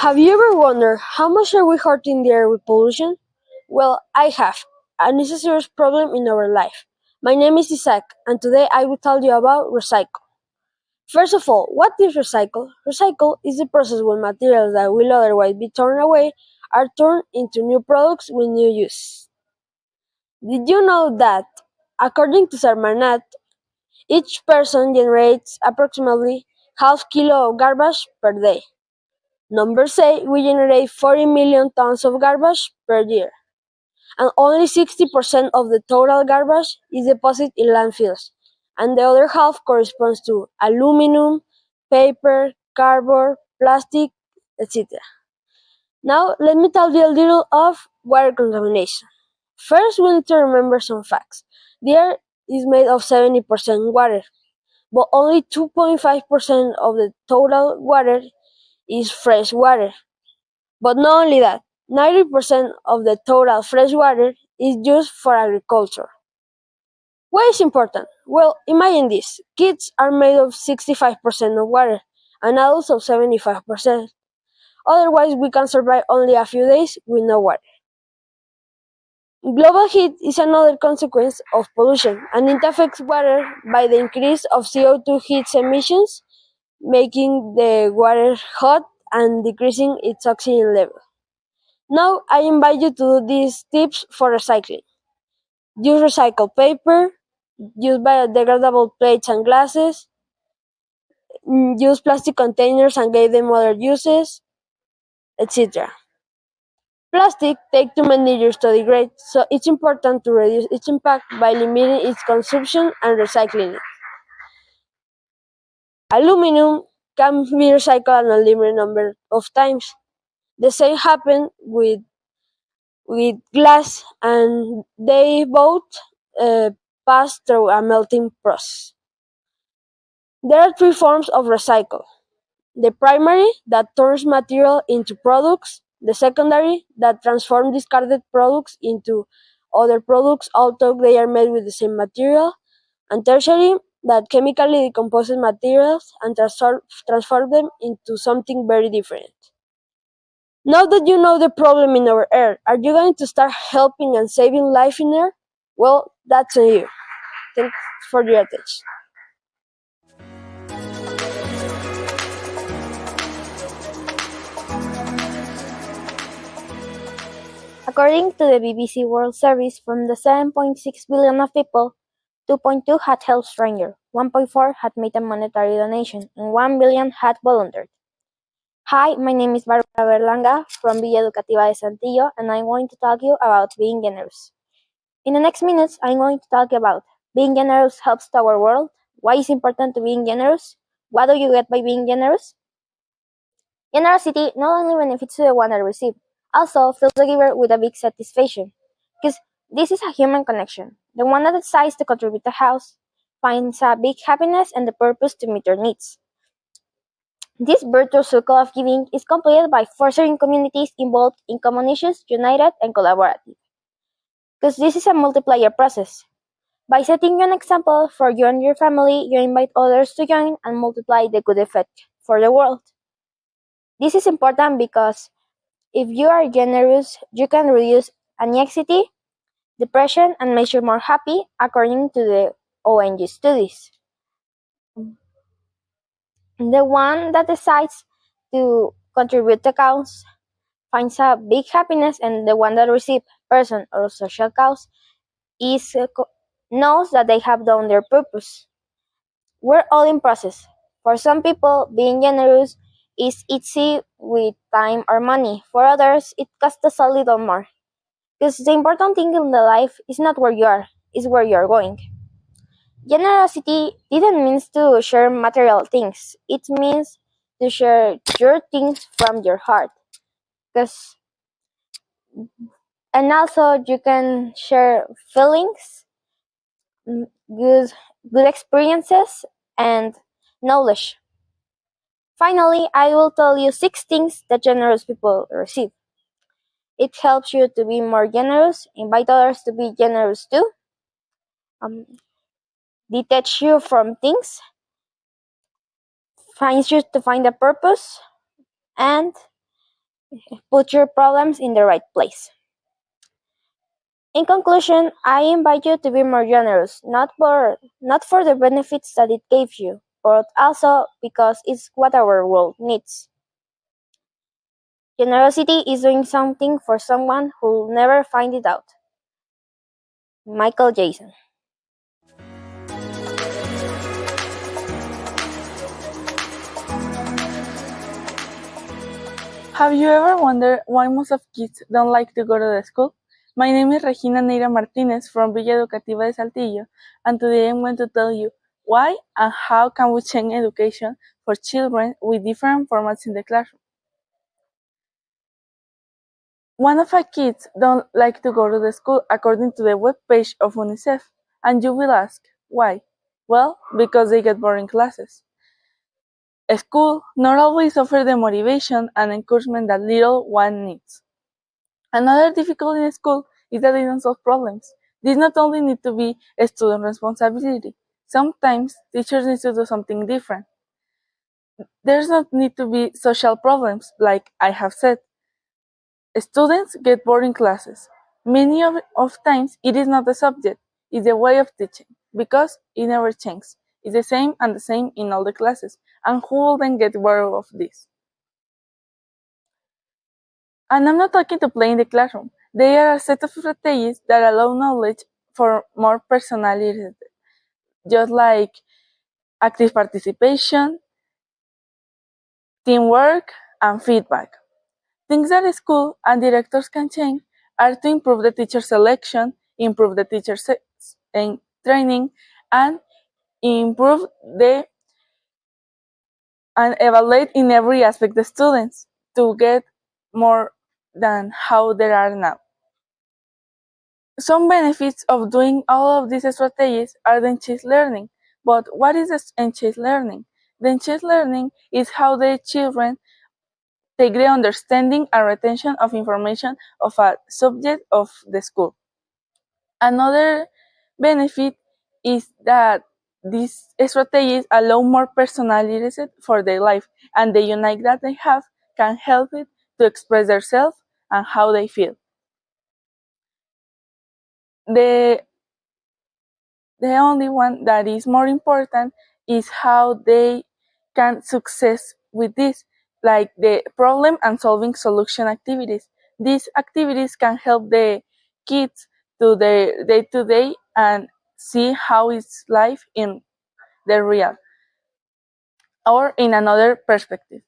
Have you ever wondered how much are we hurting the air with pollution? Well, I have, and it's a serious problem in our life. My name is Isaac, and today I will tell you about recycle. First of all, what is recycle? Recycle is the process when materials that will otherwise be thrown away are turned into new products with new use. Did you know that, according to Sarmanat, each person generates approximately half kilo of garbage per day? Numbers say we generate 40 million tons of garbage per year, and only 60% of the total garbage is deposited in landfills, and the other half corresponds to aluminum, paper, cardboard, plastic, etc. Now, let me tell you a little of water contamination. First, we need to remember some facts. The air is made of 70% water, but only 2.5% of the total water is fresh water. But not only that, 90% of the total fresh water is used for agriculture. Why is important? Well, imagine this. Kids are made of 65% of water, and adults of 75%. Otherwise, we can survive only a few days with no water. Global heat is another consequence of pollution, and it affects water by the increase of CO2 heat emissions, making the water hot and decreasing its oxygen level. Now I invite you to do these tips for recycling. Use recycled paper, use biodegradable plates and glasses, use plastic containers and give them other uses, etc. Plastic takes too many years to degrade, so it's important to reduce its impact by limiting its consumption and recycling it. Aluminum can be recycled an unlimited number of times. The same happens with glass, and they both uh, pass through a melting process. There are three forms of recycle: the primary, that turns material into products; the secondary, that transforms discarded products into other products although they are made with the same material; and tertiary, that chemically decomposes materials and transform them into something very different. Now that you know the problem in our air, are you going to start helping and saving life in air? Well, that's on you. Thanks for your attention. According to the BBC World Service, from the 7.6 billion of people, 2.2 had helped strangers, 1.4 had made a monetary donation, and 1 billion had volunteered. Hi, my name is Barbara Berlanga from Villa Educativa de Santillo, and I'm going to talk to you about being generous. In the next minutes, I'm going to talk about being generous helps to our world, why it's important to being generous, what do you get by being generous. Generosity not only benefits to the one that receives, also fills the giver with a big satisfaction, because this is a human connection. The one that decides to contribute to the house finds a big happiness and the purpose to meet their needs. This virtuous circle of giving is completed by fostering communities involved in common issues, united and collaborative, because this is a multiplier process. By setting an example for you and your family, you invite others to join and multiply the good effect for the world. This is important because if you are generous, you can reduce anxiety, depression, and make you more happy, according to the ONG studies. The one that decides to contribute to cause finds a big happiness, and the one that receives person or social cause knows that they have done their purpose. We're all in process. For some people, being generous is easy with time or money. For others, it costs us a little more. Because the important thing in the life is not where you are, it's where you are going. Generosity didn't mean to share material things. It means to share your things from your heart. Because and also you can share feelings, good experiences, and knowledge. Finally, I will tell you 6 things that generous people receive. It helps you to be more generous, invite others to be generous too, um, detach you from things, finds you to find a purpose, and Put your problems in the right place. In conclusion, I invite you to be more generous, not for the benefits that it gave you, but also because it's what our world needs. Generosity is doing something for someone who'll never find it out. Michael Jason. Have you ever wondered why most of kids don't like to go to the school? My name is Regina Neira Martinez from Villa Educativa de Saltillo, and today I'm going to tell you why and how can we change education for children with different formats in the classroom. One of our kids don't like to go to the school according to the webpage of UNICEF, and you will ask, why? Well, because they get boring classes. School not always offers the motivation and encouragement that little one needs. Another difficulty in school is that they don't solve problems. This not only need to be a student responsibility. Sometimes teachers need to do something different. There's not need to be social problems, like I have said. Students get bored in classes. Many of times it is not the subject, it's the way of teaching, because it never changes. It's the same and the same in all the classes. And who will then get bored of this? And I'm not talking to play in the classroom. They are a set of strategies that allow knowledge for more personalized, just like active participation, teamwork, and feedback. Things that school and directors can change are to improve the teacher selection, improve the teacher training, and improve the and evaluate in every aspect the students to get more than how they are now. Some benefits of doing all of these strategies are the enhanced learning. But what is the enhanced learning? The enhanced learning is how the children take the understanding and retention of information of a subject of the school. Another benefit is that these strategies allow more personalized for their life, and the unique that they have can help it to express themselves and how they feel. The The only one that is more important is how they can success with this, like the problem and solving solution activities. These activities can help the kids to their day to day and see how is life in the real or in another perspective.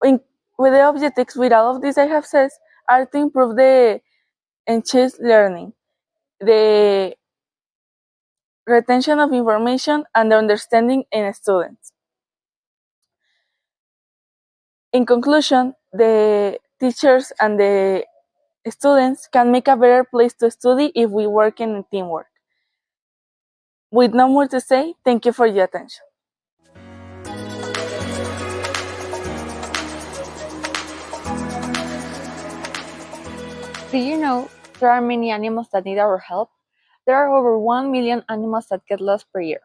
In, with the objectives, with all of this I have said, are to improve the enhanced learning, the retention of information, and the understanding in students. In conclusion, the teachers and the students can make a better place to study if we work in teamwork. With no more to say, thank you for your attention. Do you know there are many animals that need our help? There are over 1 million animals that get lost per year.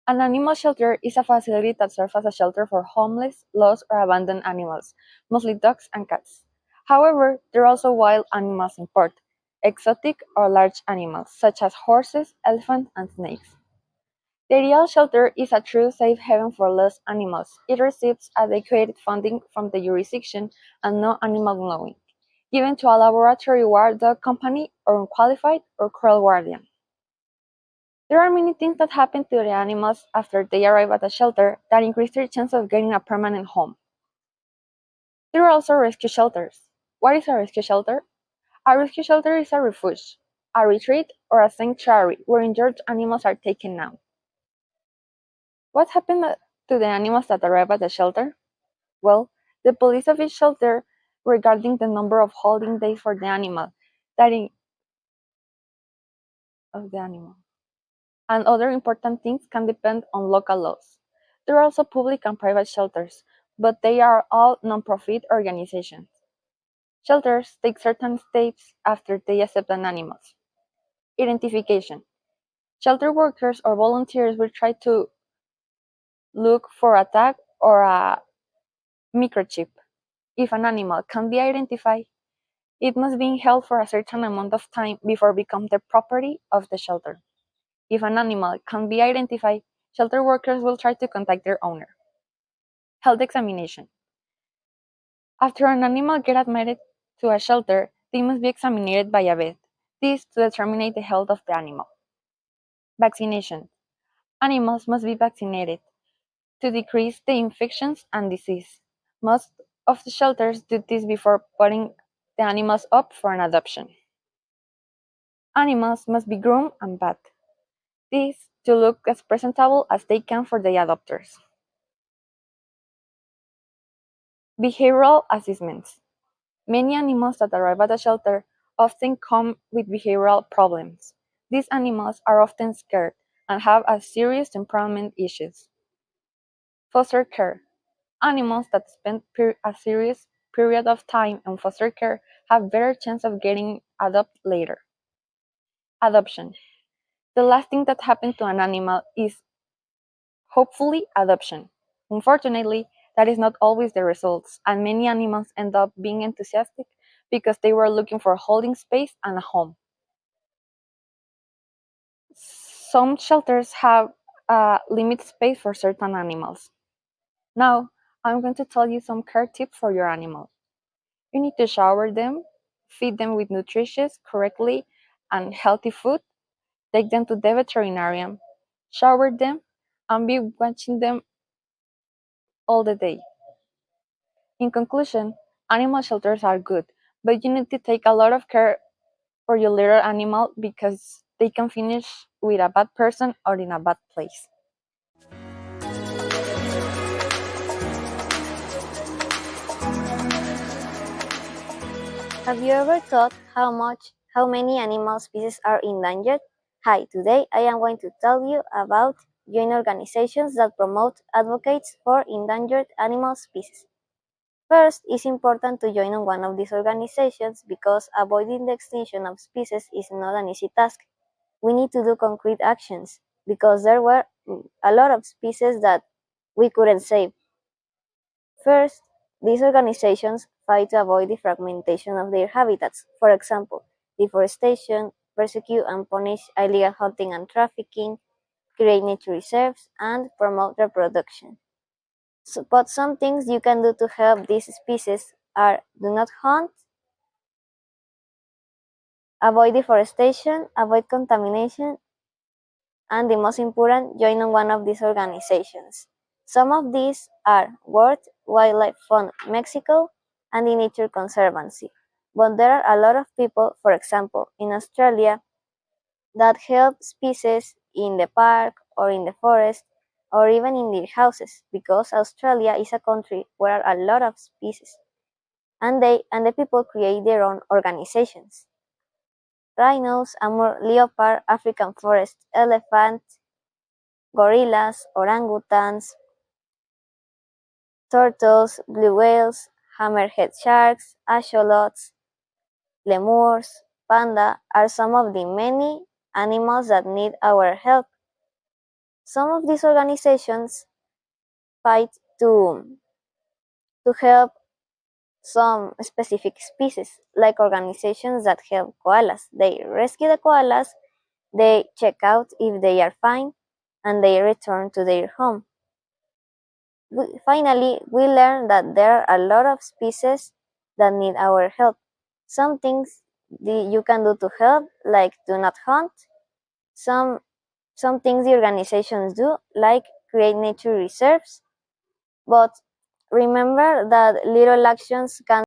An animal shelter is a facility that serves as a shelter for homeless, lost, or abandoned animals, mostly dogs and cats. However, there are also wild animals in port, exotic or large animals, such as horses, elephants, and snakes. The ideal shelter is a true safe haven for lost animals. It receives adequate funding from the jurisdiction and no animal knowing, given to a laboratory ward dog company or unqualified or cruel guardian. There are many things that happen to the animals after they arrive at a shelter that increase their chance of getting a permanent home. There are also rescue shelters. What is a rescue shelter? A rescue shelter is a refuge, a retreat, or a sanctuary where injured animals are taken now. What happened to the animals that arrive at the shelter? Well, the police of each shelter regarding the number of holding days for the animal, that in, of the animal, and other important things can depend on local laws. There are also public and private shelters, but they are all non-profit organizations. Shelters take certain steps after they accept an animal. Identification. Shelter workers or volunteers will try to look for a tag or a Microchip. If an animal can be identified, it must be held for a certain amount of time before become the property of the shelter. If an animal can be identified, shelter workers will try to contact their owner. Health examination. After an animal gets admitted to a shelter, they must be examined by a vet. This to determine the health of the animal. Vaccination. Animals must be vaccinated to decrease the infections and disease. Most of the shelters do this before putting the animals up for an adoption. Animals must be groomed and bathed. This to look as presentable as they can for the adopters. Behavioral assessments. Many animals that arrive at a shelter often come with behavioral problems. These animals are often scared and have a serious temperament issues. Foster care. Animals that spend a serious period of time in foster care have better chance of getting adopted later. Adoption. The last thing that happens to an animal is hopefully adoption. Unfortunately, that is not always the results, and many animals end up being enthusiastic because they were looking for holding space and a home. Some shelters have a limited space for certain animals. Now, I'm going to tell you some care tips for your animal. You need to shower them, feed them with nutritious, correctly, and healthy food, take them to the veterinarian, shower them, and be watching them all the day. In conclusion, animal shelters are good, but you need to take a lot of care for your little animal because they can finish with a bad person or in a bad place. Have you ever thought how many animal species are endangered? Hi, today I am going to tell you about join organizations that promote advocates for endangered animal species. First, it's important to join on one of these organizations because avoiding the extinction of species is not an easy task. We need to do concrete actions because there were a lot of species that we couldn't save. First, these organizations fight to avoid the fragmentation of their habitats. For example, deforestation, persecute and punish illegal hunting and trafficking, create nature reserves, and promote reproduction. But some things you can do to help these species are do not hunt, avoid deforestation, avoid contamination, and the most important, join on one of these organizations. Some of these are World Wildlife Fund Mexico and the Nature Conservancy. But there are a lot of people, for example, in Australia, that help species in the park or in the forest or even in their houses because Australia is a country where are a lot of species and the people create their own organizations. Rhinos, amur, leopard, African forest elephant, gorillas, orangutans, turtles, blue whales, hammerhead sharks, axolots, lemurs, panda are some of the many animals that need our help. Some of these organizations fight to help some specific species, like organizations that help koalas. They rescue the koalas, they check out if they are fine, and they return to their home. Finally, we learn that there are a lot of species that need our help. Some things you can do to help, like do not hunt. Some things the organizations do, like create nature reserves. But remember that little actions can